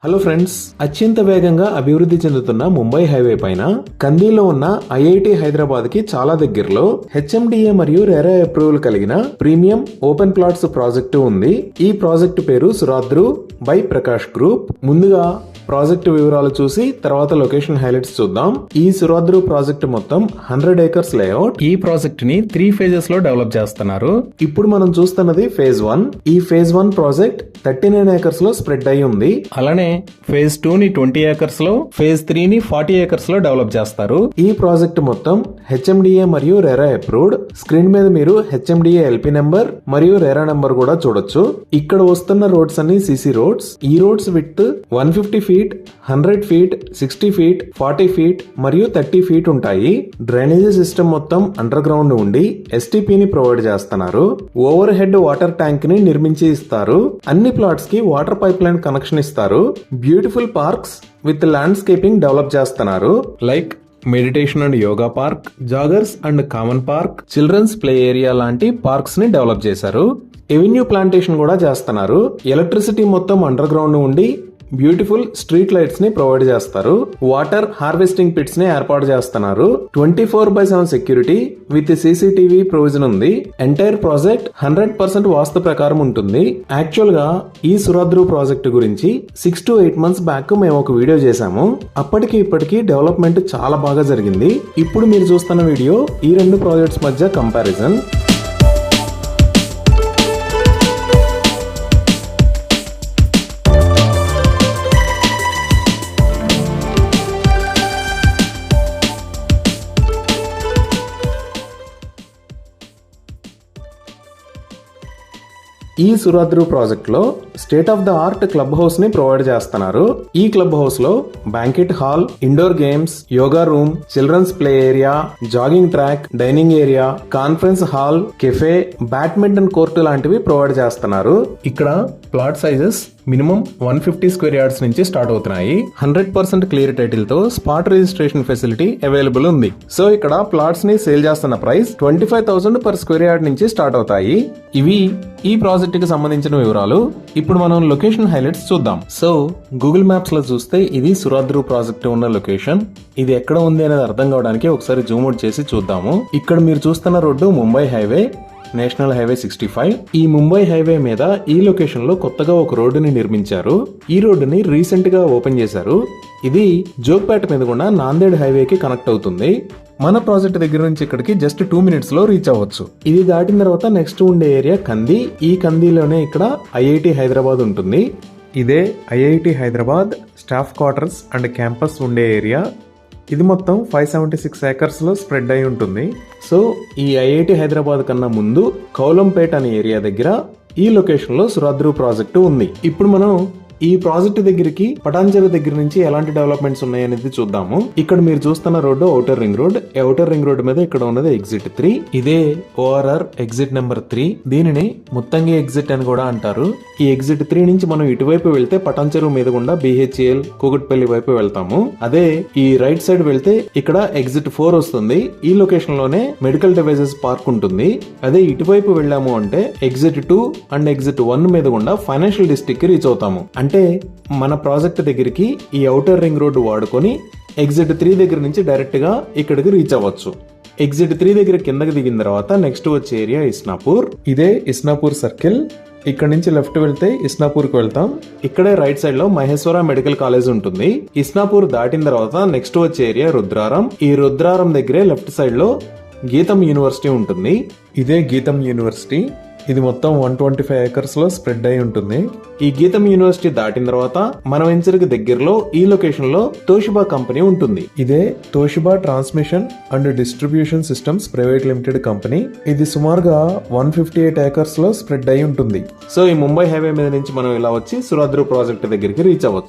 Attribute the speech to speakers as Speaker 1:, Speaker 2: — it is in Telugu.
Speaker 1: హలో ఫ్రెండ్స్, అత్యంత వేగంగా అభివృద్ధి చెందుతున్న ముంబై హైవే పైన కందీలో ఉన్న ఐఐటి హైదరాబాద్ కి చాలా దగ్గరలో హెచ్ఎండిఏ మరియు రెరా అప్రూవల్ కలిగిన ప్రీమియం ఓపెన్ ప్లాట్స్ ప్రాజెక్టు ఉంది. ఈ ప్రాజెక్టు పేరు సురాద్రు బై ప్రకాష్ గ్రూప్. ముందుగా ప్రాజెక్టు వివరాలు చూసి తర్వాత లొకేషన్ హైలైట్స్ చూద్దాం. ఈ సురాద్రు ప్రాజెక్టు మొత్తం 100 acres లేఅవుట్.
Speaker 2: ఈ ప్రాజెక్ట్ ని 3 phases లో డెవలప్ చేస్తున్నారు.
Speaker 1: ఇప్పుడు మనం చూస్తున్నది ఫేజ్ 1. ఈ ఫేజ్ 1 ప్రాజెక్ట్ 39 acres లో స్ప్రెడ్ అయి ఉంది.
Speaker 2: అలానే ఫేజ్ 2 ని 20 acres లో, ఫేజ్ 3 ని 40 acres లో డెవలప్ చేస్తారు.
Speaker 1: ఈ ప్రాజెక్ట్ మొత్తం హెచ్ఎండిఏ మరియు రెరా అప్రూవ్డ్. స్క్రీన్ మీద మీరు హెచ్ఎండిఏ ఎల్పి నెంబర్ మరియు రెరా నెంబర్ కూడా చూడొచ్చు. ఇక్కడ వస్తున్న రోడ్స్ అన్ని సిసి రోడ్స్. ఈ roads width 150 feet, 100 feet, 60 feet, 40 feet మరియు 30 feet ఉంటాయి. డ్రైనేజీ సిస్టమ్ మొత్తం అండర్ గ్రౌండ్ ఉండి ఎస్టీపీ ని ప్రొవైడ్ చేస్తున్నారు. ఓవర్ హెడ్ వాటర్ ట్యాంక్ ని నిర్మించి ఇస్తారు. అన్ని ప్లాట్స్ కి వాటర్ పైప్ లైన్ కనెక్షన్ ఇస్తారు. Beautiful parks with landscaping develop చేస్తున్నారు.
Speaker 2: Like meditation and yoga park, joggers and common park, children's play area లాంటి పార్క్స్ ని డెవలప్ చేశారు.
Speaker 1: ఎవెన్యూ ప్లాంటేషన్ కూడా చేస్తున్నారు. ఎలక్ట్రిసిటీ మొత్తం అండర్ గ్రౌండ్ ఉండి బ్యూటిఫుల్ స్ట్రీట్ లైట్స్ ని ప్రొవైడ్ చేస్తారు. వాటర్ హార్వెస్టింగ్ పిట్స్ ని ఏర్పాటు చేస్తున్నారు. 24/7 సెక్యూరిటీ విత్ సీసీటీవీ ప్రొవిజన్ ఉంది. ఎంటైర్ ప్రాజెక్ట్ 100% వాస్తు ప్రకారం ఉంటుంది. యాక్చువల్ గా ఈ సురాద్రు ప్రాజెక్ట్ గురించి 6 to 8 months బ్యాక్ మేము ఒక వీడియో చేశాము. అప్పటికి ఇప్పటికి డెవలప్మెంట్ చాలా బాగా జరిగింది. ఇప్పుడు మీరు చూస్తున్న వీడియో ఈ రెండు ప్రాజెక్ట్స్ మధ్య కంపారిజన్. ఈ సురాద్రు ప్రాజెక్ట్ లో state of the art club house ని ప్రొవైడ్ చేస్తున్నారు. ఈ క్లబ్ హౌస్ లో banquet hall, indoor games, yoga room, children's play area, jogging track, dining area, conference hall, cafe, badminton court లాంటివి ప్రొవైడ్ చేస్తున్నారు.
Speaker 2: ఇక్కడ plot sizes minimum 150 square yards నుంచి స్టార్ట్ అవుతున్నాయి.
Speaker 1: 100% క్లియర్ టైటిల్ తో స్పాట్ రిజిస్ట్రేషన్ ఫెసిలిటీ అవైలబుల్ ఉంది. సో ఇక్కడ ప్లాట్స్ ని సేల్ చేస్తున్న ప్రైస్ 25,000 per square yard నుంచి స్టార్ట్ అవుతాయి. ఇవి ఈ ప్రాజెక్ట్ కి సంబంధించిన వివరాలు. ఇప్పుడు మనం లొకేషన్ హైలైట్స్ చూద్దాం. సో గూగుల్ మ్యాప్స్ లో చూస్తే ఇది సురాద్రు ప్రాజెక్ట్ ఉన్న లొకేషన్. ఇది ఎక్కడ ఉంది అనేది అర్థం కావడానికి ఒకసారి జూమ్ అవుట్ చేసి చూద్దాము. ఇక్కడ మీరు చూస్తున్న road Mumbai highway, national highway 65. ఈ ముంబై హైవే మీద ఈ లొకేషన్ లో కొత్తగా ఒక రోడ్డుని నిర్మించారు. ఈ రోడ్డుని రీసెంట్ గా ఓపెన్ చేశారు. ఇది జోగ్పేట మీద కూడా నాందేడ్ హైవే కి కనెక్ట్ అవుతుంది. మన ప్రాజెక్ట్ దగ్గర నుంచి ఇక్కడికి జస్ట్ 2 minutes లో రీచ్ అవ్వచ్చు. ఇది దాటిన తర్వాత నెక్స్ట్ ఉండే ఏరియా కంది. ఈ కందిలోనే ఇక్కడ ఐఐటి హైదరాబాద్ ఉంటుంది. ఇదే IIT Hyderabad staff quarters and campus ఉండే ఏరియా. ఇది మొత్తం 576 acres లో స్ప్రెడ్ అయి ఉంటుంది. సో ఈ ఐఐటి హైదరాబాద్ కన్నా ముందు కౌలంపేట్ అనే ఏరియా దగ్గర ఈ లొకేషన్ లో సురాద్రు ప్రాజెక్టు ఉంది. ఇప్పుడు మనం ఈ ప్రాజెక్ట్ దగ్గరికి పటాన్చెరు దగ్గర నుంచి ఎలాంటి డెవలప్మెంట్స్ ఉన్నాయనేది చూద్దాము. ఇక్కడ మీరు చూస్తున్న road outer ring road. Outer ring road మీద ఇక్కడ ఉన్నది ఎగ్జిట్ 3. ఇదే ఓఆర్ఆర్ ఎగ్జిట్ నెంబర్ 3. దీనిని ముత్తంగి ఎగ్జిట్ అని కూడా అంటారు. ఈ ఎగ్జిట్ 3 నుంచి మనం ఇటువైపు వెళ్తే పటాన్చెరు మీద గుండా బిహెచ్ఎల్ కూకట్పల్లి వైపు వెళ్తాము. అదే ఈ రైట్ సైడ్ వెళ్తే ఇక్కడ ఎగ్జిట్ 4 వస్తుంది. ఈ లొకేషన్ లోనే మెడికల్ డివైజెస్ పార్క్ ఉంటుంది. అదే ఇటువైపు వెళ్ళాము అంటే ఎగ్జిట్ 2 అండ్ ఎగ్జిట్ 1 మీద గుండా ఫైనాన్షియల్ డిస్ట్రిక్ట్ కి రీచ్ అవుతాము. అంటే మన ప్రాజెక్ట్ దగ్గరికి ఈ ఔటర్ రింగ్ రోడ్డు వాడుకొని ఎగ్జిట్ 3 దగ్గర నుంచి డైరెక్ట్ గా ఇక్కడికి రీచ్ అవ్వచ్చు. ఎగ్జిట్ 3 దగ్గర కిందకి దిగిన తర్వాత నెక్స్ట్ వచ్చే ఏరియా ఇస్నాపూర్. ఇదే ఇస్నాపూర్ సర్కిల్. ఇక్కడ నుంచి లెఫ్ట్ వెళ్తే ఇస్నాపూర్ కు వెళ్తాం. ఇక్కడే రైట్ సైడ్ లో మహేశ్వర మెడికల్ కాలేజ్ ఉంటుంది. ఇస్నాపూర్ దాటిన తర్వాత నెక్స్ట్ వచ్చే ఏరియా రుద్రారం. ఈ రుద్రారం దగ్గరే లెఫ్ట్ సైడ్ లో గీతం యూనివర్సిటీ ఉంటుంది. ఇదే గీతం యూనివర్సిటీ. ఇది మొత్తం 125 acres లో స్ప్రెడ్ అయి ఉంటుంది. ఈ గీతం యూనివర్సిటీ దాటిన తర్వాత మన వెంచర్ కి దగ్గరలో ఈ లొకేషన్ లో తోషిబా కంపెనీ ఉంటుంది. ఇదే Toshiba transmission and distribution systems private limited company. ఇది సుమారుగా 158 acres లో స్ప్రెడ్ అయి ఉంటుంది. సో ఈ ముంబై హైవే మీద నుంచి మనం ఇలా వచ్చి సురాద్రు ప్రాజెక్ట్ దగ్గరికి రీచ్ అవ్వచ్చు.